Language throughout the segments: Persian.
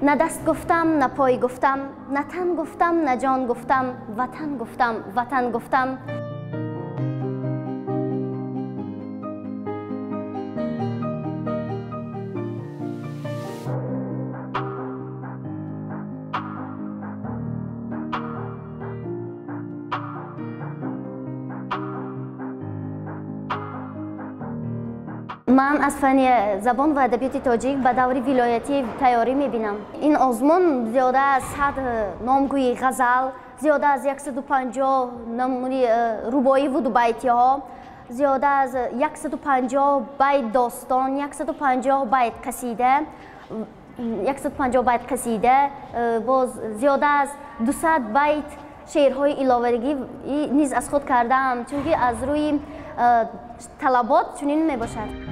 نه دست گفتم نه پای گفتم، نه تن گفتم نه جان گفتم، وطن گفتم وطن گفتم. من از فن زبان و ادبیات تاجیک به دور ولایتی تیاری میبینم. این آزمون زیاده از 100 نامگوی غزل، زیاده از 150 نمونه ربایی و دو بیتی ها، زیاده از 150 بیت داستان، 150 بیت قصیده، 150 بیت قصیده، باز زیاده از 200 بیت شعرهای الهوارگی نیز از خود کردم، چون که از روی طلبات چنین میباشد.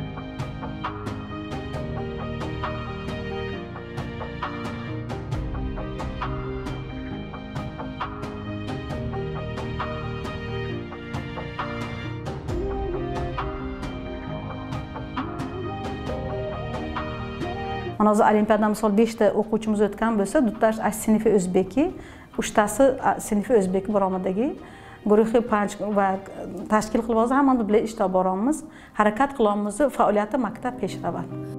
Mana hozir olimpiada misol 5 ta o'quvchimiz o'tgan bo'lsa, 2tasi as sinfi o'zbeki, 3tasi sinfi o'zbeki baromadagi guruhi panch va tashkil qilib hozir hammamiz bilan ishda boramiz, harakat qilamiz, faoliyati maktab peshravand.